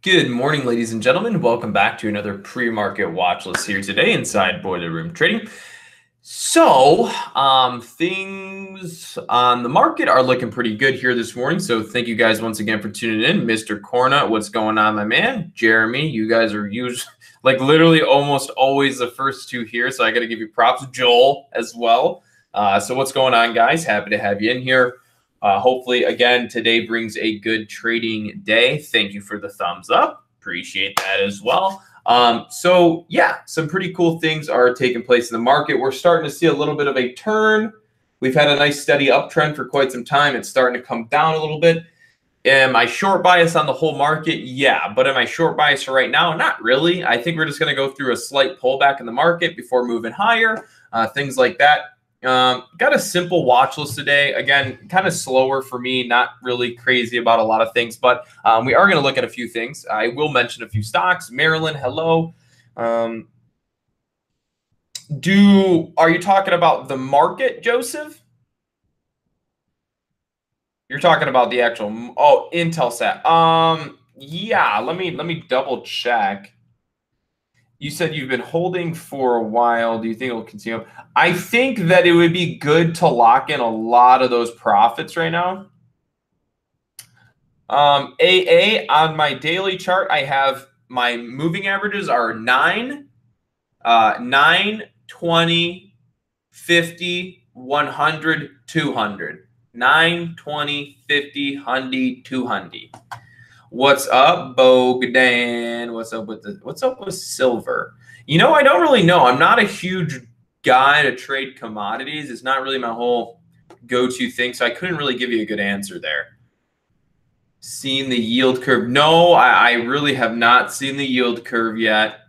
Good morning, ladies and gentlemen. Welcome back to another pre-market watch list here today inside Boiler Room Trading. So, things on the market are looking pretty good here this morning. So, thank you guys once again for tuning in. Mr. Corna, what's going on, my man? Jeremy, you guys are usually, like, literally almost always the first two here. So, I got to give you props. Joel as well. So, what's going on, guys? Happy to have you in here. Hopefully, again, today brings a good trading day. Thank you for the thumbs up. Appreciate that as well. So yeah, some pretty cool things are taking place in the market. We're starting to see a little bit of a turn. We've had a nice steady uptrend for quite some time. It's starting to come down a little bit. Am I short bias on the whole market? Yeah, but am I short bias right now? Not really. I think we're just going to go through a slight pullback in the market before moving higher, things like that. Got a simple watch list today. Again, kind of slower for me, not really crazy about a lot of things, but we are going to look at a few things. I will mention a few stocks. Maryland, hello. Are you talking about the market, Joseph? You're talking about the actual Intelsat. Yeah, let me double check. You said you've been holding for a while. Do you think it'll continue? I think that it would be good to lock in a lot of those profits right now. AA, on my daily chart, I have my moving averages are 9, 20, 50, 100, 200. 9, 20, 50, 100, 200. What's up, Bogdan? What's up with silver? You know, I don't really know. I'm not a huge guy to trade commodities. It's not really my whole go-to thing, so I couldn't really give you a good answer there. Seen the yield curve? No, I really have not seen the yield curve yet.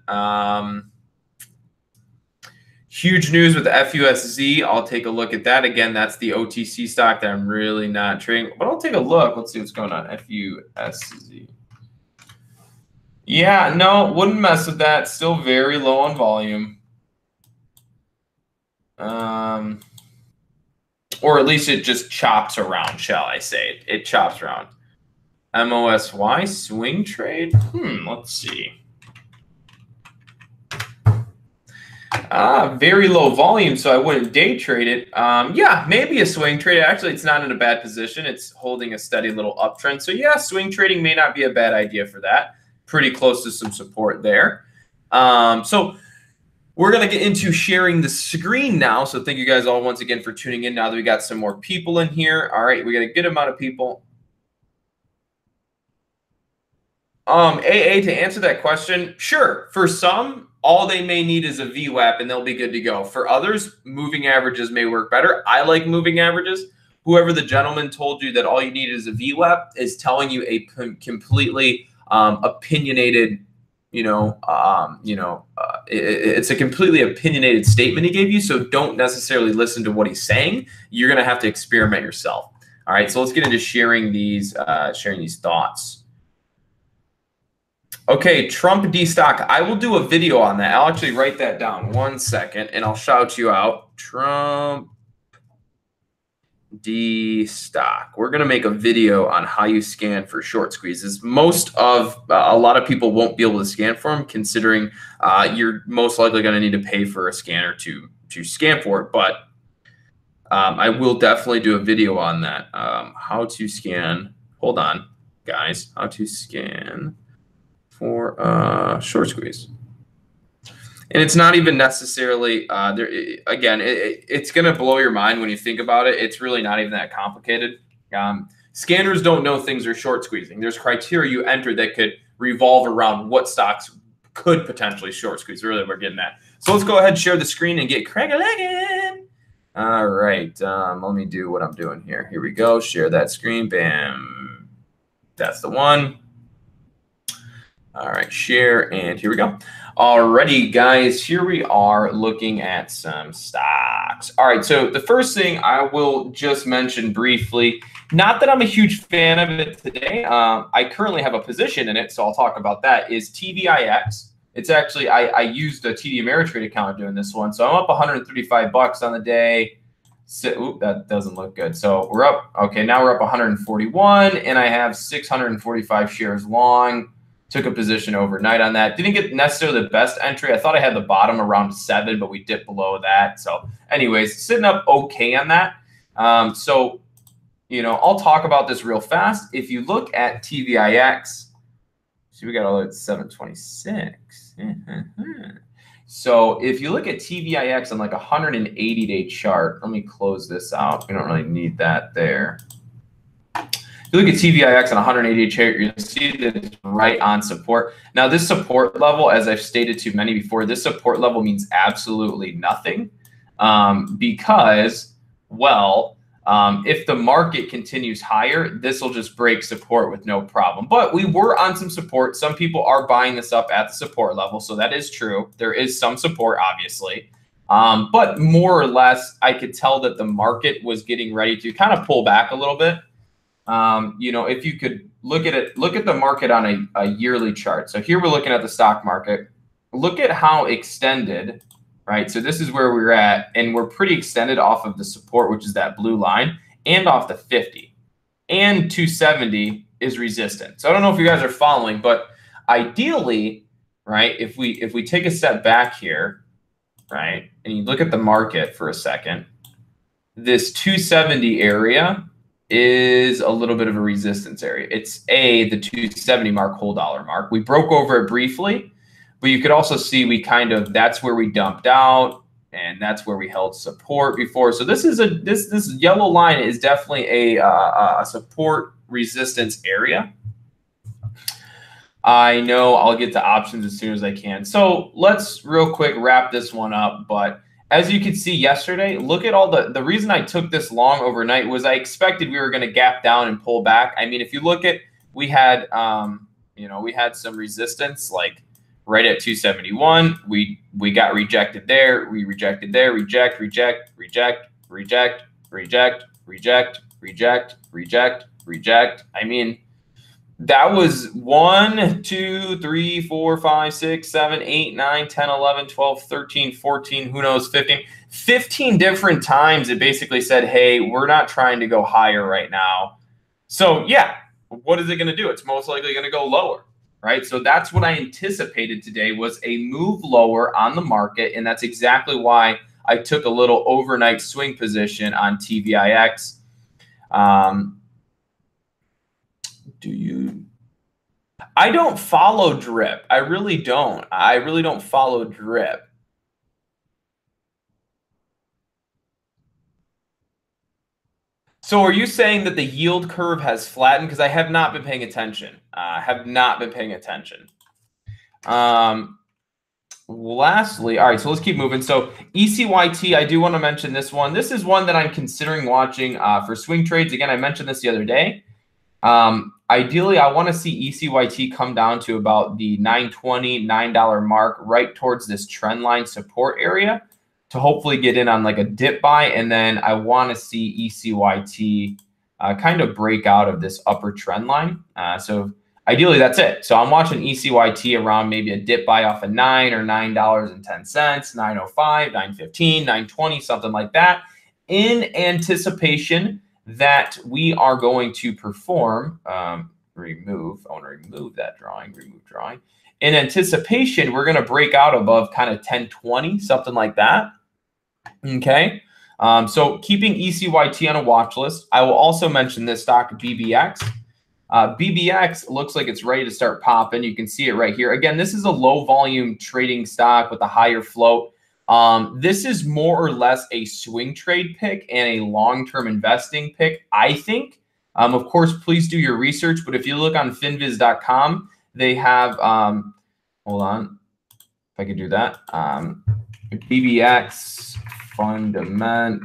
Huge news with FUSZ. I'll take a look at that. Again, that's the OTC stock that I'm really not trading. But I'll take a look. Let's see what's going on. FUSZ. Yeah, no, wouldn't mess with that. Still very low on volume. Or at least it just chops around, shall I say. It chops around. MOSY, swing trade? Let's see. Very low volume, so I wouldn't day trade it. Yeah, maybe a swing trade. Actually, it's not in a bad position. It's holding a steady little uptrend. So yeah, swing trading may not be a bad idea for that. Pretty close to some support there. So we're going to get into sharing the screen now. So thank you guys all once again for tuning in now that we got some more people in here. All right, we got a good amount of people. AA, to answer that question, sure. For some, all they may need is a VWAP and they'll be good to go. For others, moving averages may work better. I like moving averages. Whoever the gentleman told you that all you need is a VWAP is telling you a completely opinionated, it's a completely opinionated statement he gave you. So don't necessarily listen to what he's saying. You're going to have to experiment yourself. All right, so let's get into sharing these thoughts. Okay, Trump D-Stock. I will do a video on that. I'll actually write that down 1 second, and I'll shout you out. Trump D-Stock. We're going to make a video on how you scan for short squeezes. A lot of people won't be able to scan for them, considering you're most likely going to need to pay for a scanner to scan for it. But I will definitely do a video on that. How to scan. Hold on, guys. How to scan for short squeeze. And it's not even necessarily again, it's going to blow your mind when you think about it. It's really not even that complicated. Scanners don't know things are short squeezing. There's criteria you enter that could revolve around what stocks could potentially short squeeze. Really, we're getting that. So let's go ahead and share the screen and get crack-a-legging. All right, let me do what I'm doing here. Here we go. Share that screen. Bam. That's the one. All right, share, and here we go. Alrighty, guys, here we are looking at some stocks. All right, so the first thing I will just mention briefly, not that I'm a huge fan of it today. I currently have a position in it, so I'll talk about that, is TVIX. It's actually, I used a TD Ameritrade account doing this one, so I'm up 135 bucks on the day. So, that doesn't look good. So we're up, okay, now we're up 141, and I have 645 shares long. Took a position overnight on that. Didn't get necessarily the best entry. I thought I had the bottom around 7, but we dipped below that. So anyways, sitting up okay on that. So, you know, I'll talk about this real fast. If you look at TVIX, see, we got all at 726. So if you look at TVIX on like a 180-day chart, let me close this out. We don't really need that there. If you look at TVIX on a 180-day chart, you'll see that it's right on support. Now, this support level, as I've stated to many before, this support level means absolutely nothing because, well, if the market continues higher, this will just break support with no problem. But we were on some support. Some people are buying this up at the support level, so that is true. There is some support, obviously. But more or less, I could tell that the market was getting ready to kind of pull back a little bit. You know, if you could look at it, look at the market on a yearly chart. So here we're looking at the stock market. Look at how extended, right? So this is where we're at, and we're pretty extended off of the support, which is that blue line, and off the 50. And 270 is resistant. So I don't know if you guys are following, but ideally, right, if we take a step back here, right, and you look at the market for a second, this 270 area is a little bit of a resistance area. It's the 270 mark, whole dollar mark. We broke over it briefly, but you could also see we kind of, that's where we dumped out, and that's where we held support before. So this is this yellow line is definitely a support resistance area. I know I'll get to options as soon as I can. So let's real quick wrap this one up. But as you can see yesterday, look at all the reason I took this long overnight was I expected we were going to gap down and pull back. I mean, if you look at, we had, you know, we had some resistance like right at 271. We got rejected there. We rejected there. Reject, reject, reject, reject, reject, reject, reject, reject, reject. I mean, that was 1, 2, 3, 4, 5, 6, 7, 8, 9, 10, 11, 12, 13, 14, who knows, 15. 15 different times it basically said, hey, we're not trying to go higher right now. So yeah, what is it going to do? It's most likely going to go lower, right? So that's what I anticipated today was a move lower on the market, and that's exactly why I took a little overnight swing position on TVIX. I don't follow drip. I really don't. I really don't follow drip. So are you saying that the yield curve has flattened? Because I have not been paying attention. Lastly, all right, so let's keep moving. So ECYT, I do want to mention this one. This is one that I'm considering watching for swing trades. Again, I mentioned this the other day. Ideally, I want to see ECYT come down to about the $9.20, $9 mark, right towards this trend line support area to hopefully get in on like a dip buy. And then I want to see ECYT kind of break out of this upper trend line. So ideally, that's it. So I'm watching ECYT around maybe a dip buy off of $9 or $9.10, $9.05, $9.15, $9.20, something like that, in anticipation that we are going to perform, remove, I want to remove that drawing, remove drawing. In anticipation, we're going to break out above kind of 1020, something like that. Okay. So keeping ECYT on a watch list. I will also mention this stock BBX. BBX looks like it's ready to start popping. You can see it right here. Again, this is a low volume trading stock with a higher float. This is more or less a swing trade pick and a long-term investing pick, I think. Of course, please do your research. But if you look on finviz.com, they have, hold on, if I could do that, BBX fundament.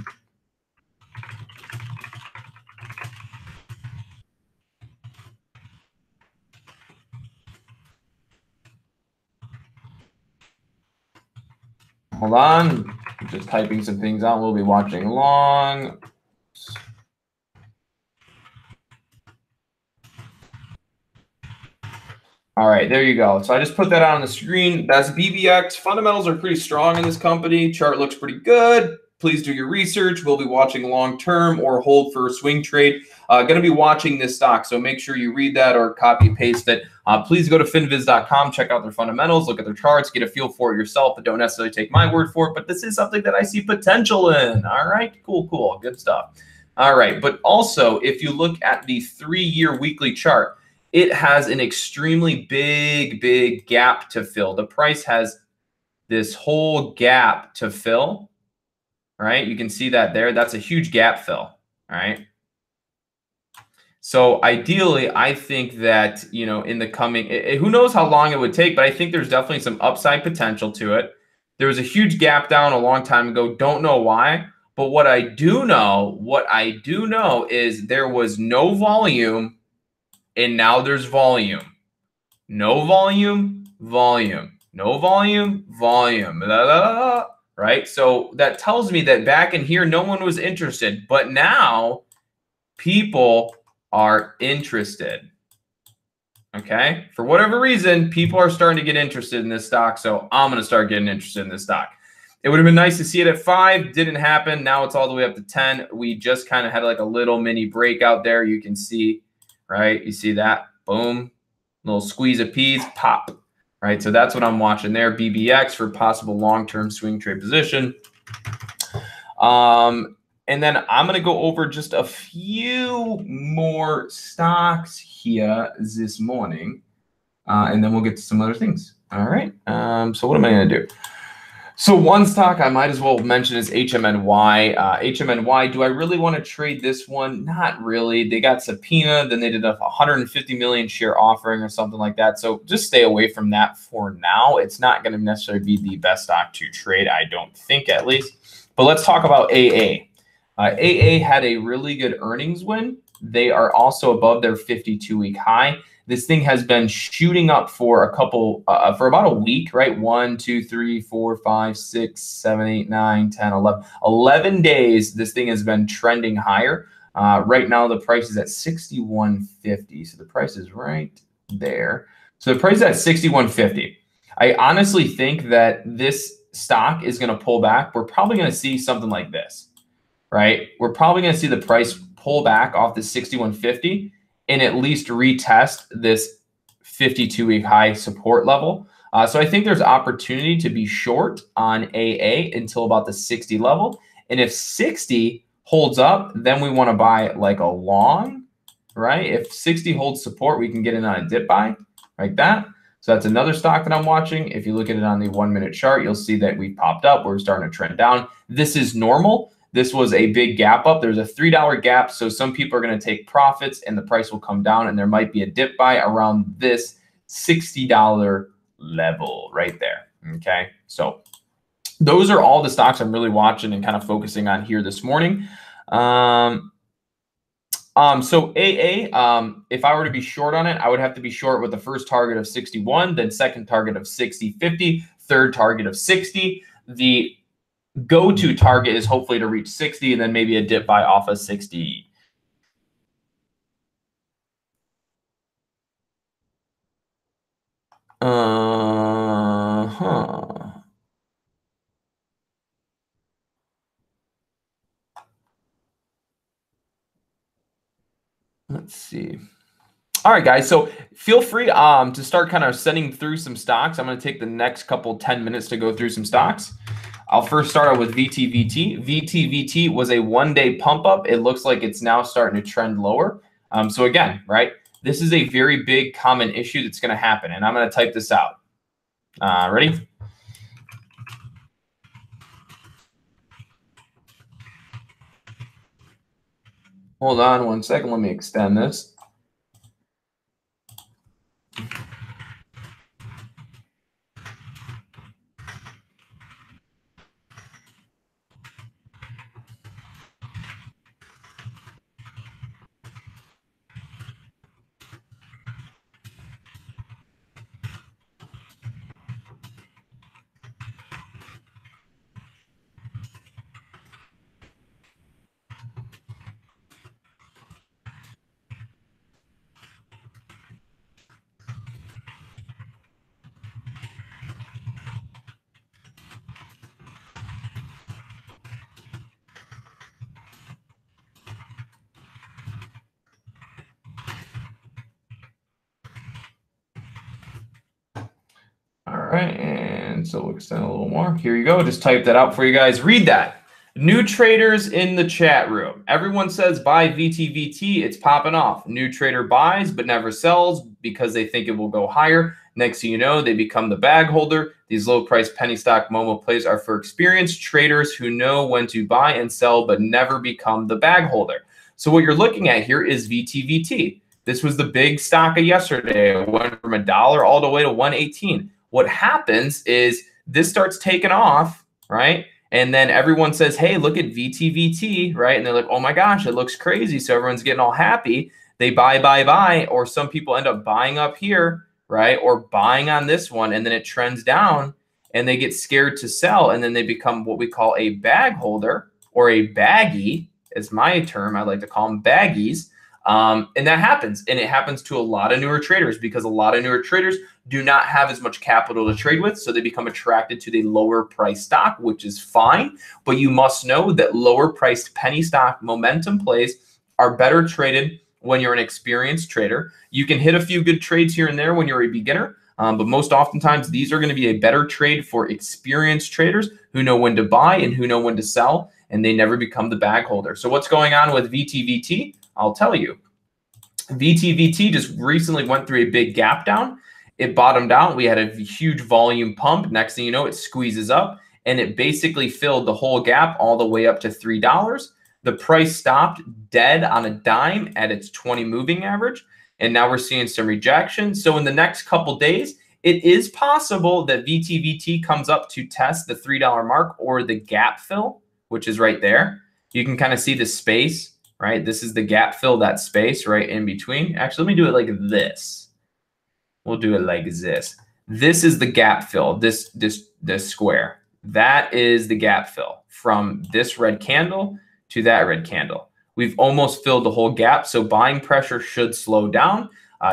Hold on, I'm just typing some things out. We'll be watching long. All right, there you go. So I just put that on the screen. That's BBX. Fundamentals are pretty strong in this company. Chart looks pretty good. Please do your research. We'll be watching long term or hold for a swing trade. going to be watching this stock. So make sure you read that or copy paste it. Please go to finviz.com, check out their fundamentals, look at their charts, get a feel for it yourself, but don't necessarily take my word for it. But this is something that I see potential in. All right, cool, good stuff. All right, but also if you look at the 3-year weekly chart, it has an extremely big gap to fill. The price has this whole gap to fill, right? You can see that there. That's a huge gap fill, all right? So ideally, I think that, you know, in the coming, who knows how long it would take, but I think there's definitely some upside potential to it. There was a huge gap down a long time ago. Don't know why, but what I do know is there was no volume and now there's volume. No volume, volume. No volume, volume. Blah, blah, blah, right? So that tells me that back in here, no one was interested, but now people are interested. Okay, for whatever reason, people are starting to get interested in this stock, so I'm going to start getting interested in this stock. It would have been nice to see it at 5, didn't happen. Now it's all the way up to 10. We just kind of had like a little mini breakout there. You can see, right? You see that? Boom, little squeeze of peas, pop, right? So that's what I'm watching there. BBX for possible long-term swing trade position. And then I'm going to go over just a few more stocks here this morning, and then we'll get to some other things. All right. So what am I going to do? So one stock I might as well mention is HMNY. HMNY, do I really want to trade this one? Not really. They got subpoena, then they did a 150 million share offering or something like that. So just stay away from that for now. It's not going to necessarily be the best stock to trade, I don't think, at least. But let's talk about AA. AA had a really good earnings win. They are also above their 52-week high. This thing has been shooting up for a couple, for about a week, right? 1, 2, 3, 4, 5, 6, 7, 8, 9, 10, 11. 11 days, this thing has been trending higher. Right now, the price is at 61.50. So the price is right there. So the price is at 61.50. I honestly think that this stock is going to pull back. We're probably going to see something like this, right? We're probably going to see the price pull back off the 61.50 and at least retest this 52-week high support level. So I think there's opportunity to be short on AA until about the 60 level. And if 60 holds up, then we want to buy like a long, right? If 60 holds support, we can get in on a dip buy like that. So that's another stock that I'm watching. If you look at it on the 1-minute chart, you'll see that we popped up. We're starting to trend down. This is normal. This was a big gap up. There's a $3 gap. So some people are going to take profits and the price will come down and there might be a dip buy around this $60 level right there. Okay. So those are all the stocks I'm really watching and kind of focusing on here this morning. So AA, if I were to be short on it, I would have to be short with the first target of 61, then second target of 60.50, third target of 60. The go-to target is hopefully to reach 60 and then maybe a dip buy off of 60. Let's see. All right, guys. So feel free to start kind of sending through some stocks. I'm going to take the next 10 minutes to go through some stocks. I'll first start out with VTVT. VTVT was a 1-day pump up. It looks like it's now starting to trend lower. So again, right, this is a very big common issue that's going to happen. And I'm going to type this out. Ready? Hold on 1 second. Let me extend this. right, and so we'll extend a little more. Here you go. Just type that out for you guys. Read that. New traders in the chat room. Everyone says buy VTVT. It's popping off. New trader buys but never sells because they think it will go higher. Next thing you know, they become the bag holder. These low price penny stock Momo plays are for experienced traders who know when to buy and sell but never become the bag holder. So what you're looking at here is VTVT. This was the big stock of yesterday. It went from $1 all the way to 118. What happens is this starts taking off, right? And then everyone says, hey, look at VTVT, right? And they're like, oh my gosh, it looks crazy. So everyone's getting all happy. They buy, or some people end up buying up here, right? Or buying on this one, and then it trends down and they get scared to sell. And then they become what we call a bag holder or a baggie is my term. I like to call them baggies. And that happens. And it happens to a lot of newer traders because a lot of newer traders do not have as much capital to trade with. So they become attracted to the lower price stock, which is fine. But you must know that lower priced penny stock momentum plays are better traded when you're an experienced trader. You can hit a few good trades here and there when you're a beginner. But most oftentimes, these are going to be a better trade for experienced traders who know when to buy and who know when to sell, and they never become the bag holder. So what's going on with VTVT? I'll tell you. VTVT just recently went through a big gap down. It bottomed out. We had a huge volume pump. Next thing you know, it squeezes up, and it basically filled the whole gap all the way up to $3. The price stopped dead on a dime at its 20 moving average, and now we're seeing some rejection. So in the next couple days, it is possible that VTVT comes up to test the $3 mark or the gap fill, which is right there. You can kind of see the space, right? This is the gap fill, that space right in between. Actually, let me do it like this. We'll do it like this. This is the gap fill, this square. That is the gap fill from this red candle to that red candle. We've almost filled the whole gap, so buying pressure should slow down.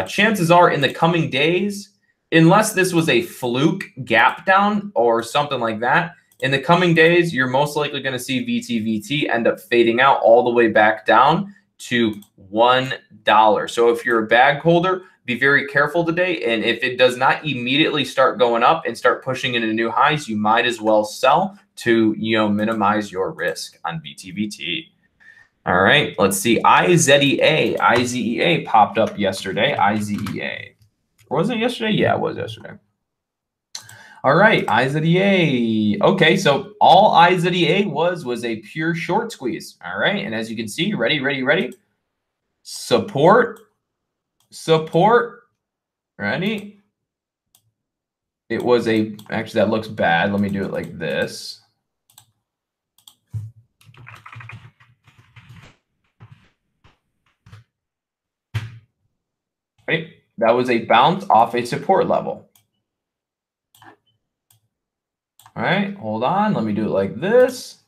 Chances are in the coming days, unless this was a fluke gap down or something like that, in the coming days, you're most likely going to see VTVT end up fading out all the way back down to $1. So if you're a bag holder, be very careful today. And if it does not immediately start going up and start pushing into new highs, you might as well sell to, minimize your risk on VTVT. All right, let's see. IZEA popped up yesterday. IZEA. Was it yesterday? Yeah, it was yesterday. All right, IZEA. Okay, so all IZEA was a pure short squeeze. All right, and as you can see, ready. Support. Ready? It was actually, that looks bad. Let me do it like this. Right? That was a bounce off a support level. All right, hold on. Let me do it like this.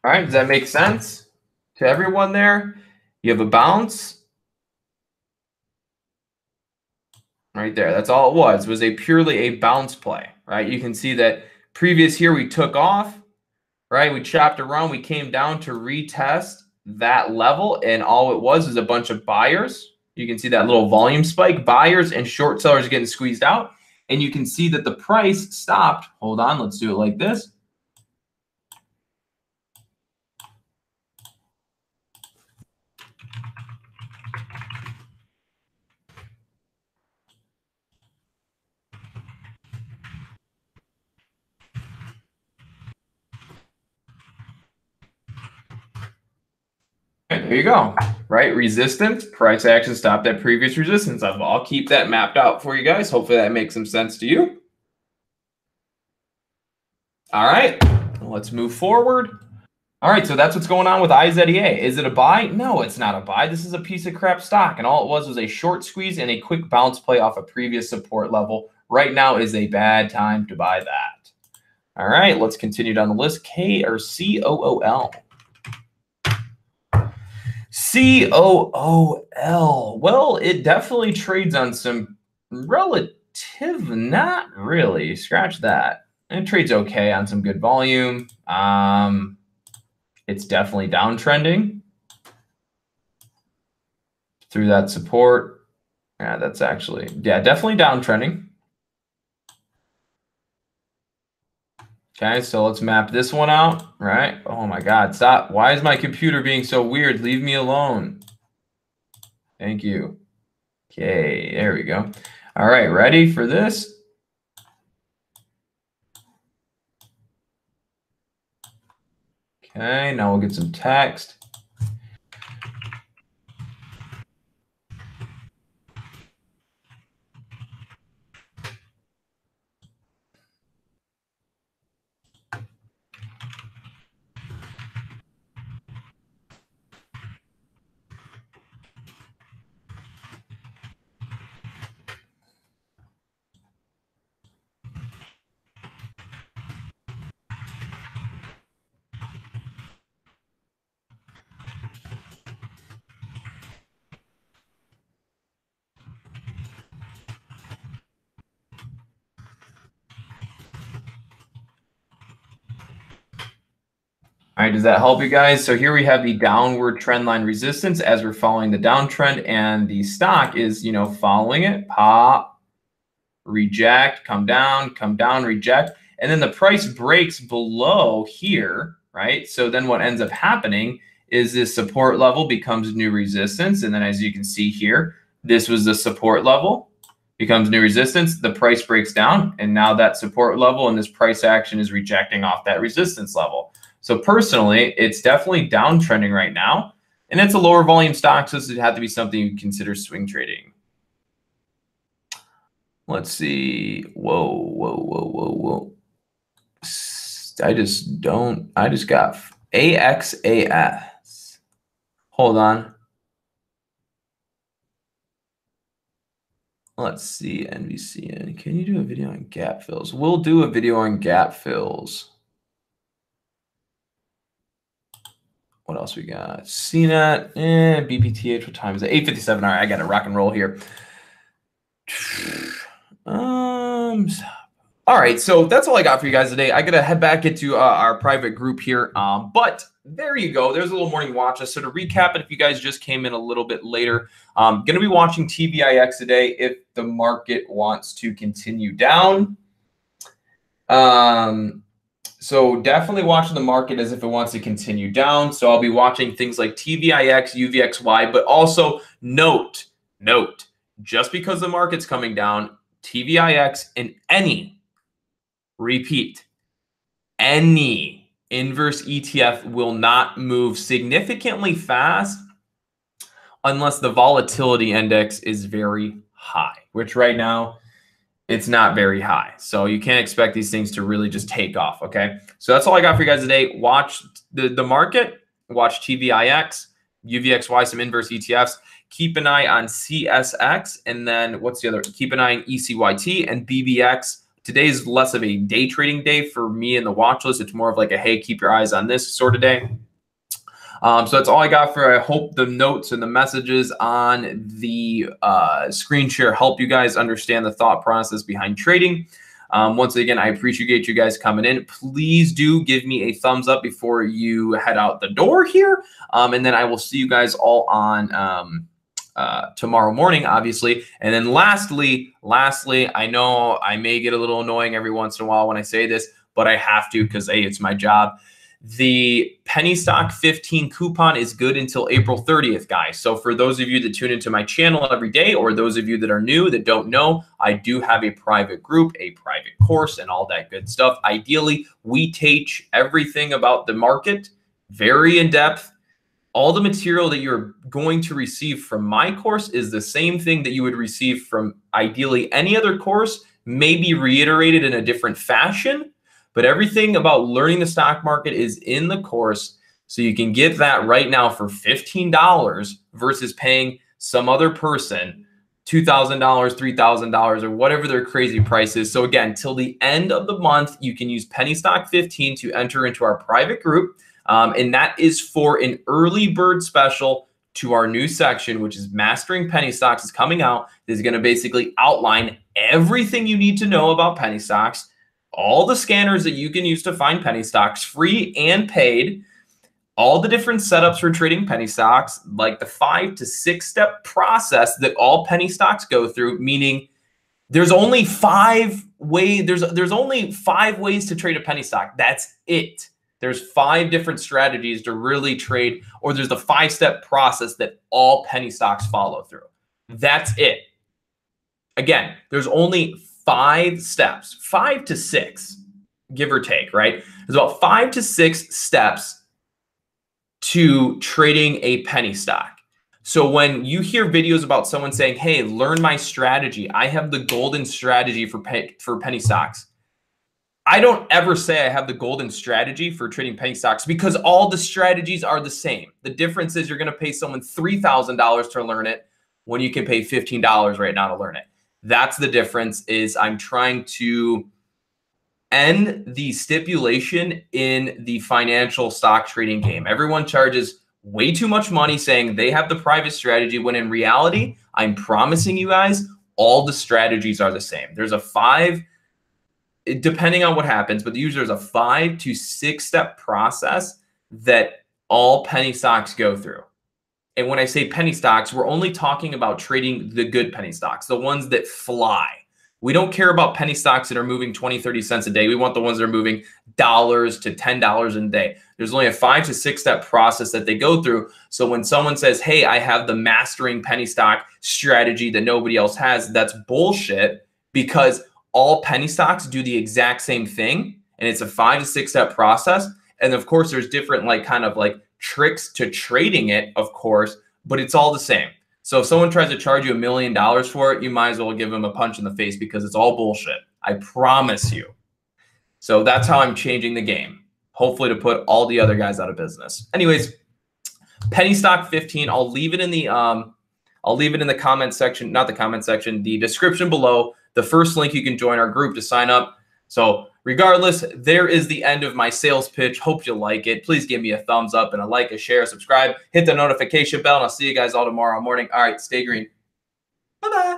All right, does that make sense to everyone there? You have a bounce right there. That's all it was purely a bounce play, right? You can see that previous here we took off, right? We chopped around, we came down to retest that level, and all it was a bunch of buyers. You can see that little volume spike, buyers and short sellers getting squeezed out. And you can see that the price stopped. Hold on, let's do it like this. There you go, right? Resistance, price action stopped at previous resistance. I'll keep that mapped out for you guys. Hopefully that makes some sense to you. All right, let's move forward. All right, so that's what's going on with IZEA. Is it a buy? No, it's not a buy. This is a piece of crap stock, and all it was a short squeeze and a quick bounce play off a previous support level. Right now is a bad time to buy that. All right, let's continue down the list. COOL. COOL. Well, it definitely trades on some relative, not really. Scratch that. It trades okay on some good volume. It's definitely downtrending through that support. Yeah, that's actually, yeah, definitely downtrending. Okay, so let's map this one out, right? Oh my God, stop. Why is my computer being so weird? Leave me alone. Thank you. Okay, there we go. All right, ready for this? Okay, now we'll get some text. All right, does that help you guys? So here we have the downward trend line resistance as we're following the downtrend, and the stock is, you know, following it. Pop, reject, come down, reject. And then the price breaks below here, right? So then what ends up happening is this support level becomes new resistance. And then as you can see here, this was the support level, becomes new resistance. The price breaks down, and now that support level and this price action is rejecting off that resistance level. So personally, it's definitely downtrending right now, and it's a lower volume stock, so this would have to be something you consider swing trading. Let's see. Whoa. I just got AXAS. Hold on. Let's see, NVCN. Can you do a video on gap fills? We'll do a video on gap fills. What else we got? CNET, BPTH, what time is it? 8:57. All right, I got to rock and roll here. All right, so that's all I got for you guys today. I got to head back into our private group here. But there you go. There's a little morning watch list. So to recap it, if you guys just came in a little bit later, going to be watching TVIX today if the market wants to continue down. So definitely watching the market as if it wants to continue down. So I'll be watching things like TVIX, UVXY, but also note, just because the market's coming down, TVIX and any inverse ETF will not move significantly fast unless the volatility index is very high, which right now it's not very high. So you can't expect these things to really just take off, okay? So that's all I got for you guys today. Watch the market, watch TVIX, UVXY, some inverse ETFs. Keep an eye on CSX, and then what's the other? Keep an eye on ECYT and BBX. Today's less of a day trading day for me in the watch list. It's more of like a, hey, keep your eyes on this sort of day. So that's all I got for. I hope the notes and the messages on the screen share help you guys understand the thought process behind trading. Once again, I appreciate you guys coming in. Please do give me a thumbs up before you head out the door here. And then I will see you guys all on tomorrow morning, obviously. And then lastly, I know I may get a little annoying every once in a while when I say this, but I have to because, hey, it's my job. The penny stock 15 coupon is good until April 30th, guys. So for those of you that tune into my channel every day, or those of you that are new that don't know, I do have a private group, a private course, and all that good stuff. Ideally, we teach everything about the market, very in depth. All the material that you're going to receive from my course is the same thing that you would receive from ideally any other course, maybe reiterated in a different fashion. But everything about learning the stock market is in the course. So you can get that right now for $15 versus paying some other person $2,000, $3,000, or whatever their crazy price is. So again, till the end of the month, you can use penny stock 15 to enter into our private group. And that is for an early bird special, to our new section, which is Mastering Penny Stocks, is coming out. This is going to basically outline everything you need to know about penny stocks, all the scanners that you can use to find penny stocks, free and paid, all the different setups for trading penny stocks, like the 5 to 6 step process that all penny stocks go through, meaning there's only 5 ways. There's only 5 ways to trade a penny stock. That's it. There's 5 different strategies to really trade, or there's the 5-step process that all penny stocks follow through. That's it. Again, there's only 5 steps, 5 to 6, give or take, right? There's about 5 to 6 steps to trading a penny stock. So when you hear videos about someone saying, hey, learn my strategy, I have the golden strategy for penny stocks, I don't ever say I have the golden strategy for trading penny stocks, because all the strategies are the same. The difference is you're going to pay someone $3,000 to learn it when you can pay $15 right now to learn it. That's the difference. Is I'm trying to end the stipulation in the financial stock trading game. Everyone charges way too much money saying they have the private strategy, when in reality, I'm promising you guys, all the strategies are the same. There's a 5, depending on what happens, but usually there's a 5 to 6 step process that all penny stocks go through. And when I say penny stocks, we're only talking about trading the good penny stocks, the ones that fly. We don't care about penny stocks that are moving 20, 30 cents a day. We want the ones that are moving dollars to $10 a day. There's only a 5 to 6 step process that they go through. So when someone says, hey, I have the mastering penny stock strategy that nobody else has, that's bullshit, because all penny stocks do the exact same thing. And it's a 5 to 6 step process. And of course, there's different kind of tricks to trading it, of course, but it's all the same. So if someone tries to charge you $1 million for it, you might as well give them a punch in the face, because it's all bullshit. I promise you. So that's how I'm changing the game, hopefully to put all the other guys out of business. Anyways, penny stock 15. I'll leave it in the comment section, not the comment section, the description below. The first link, you can join our group to sign up. So regardless, there is the end of my sales pitch. Hope you like it. Please give me a thumbs up and a like, a share, subscribe, hit the notification bell, and I'll see you guys all tomorrow morning. All right, stay green. Bye-bye.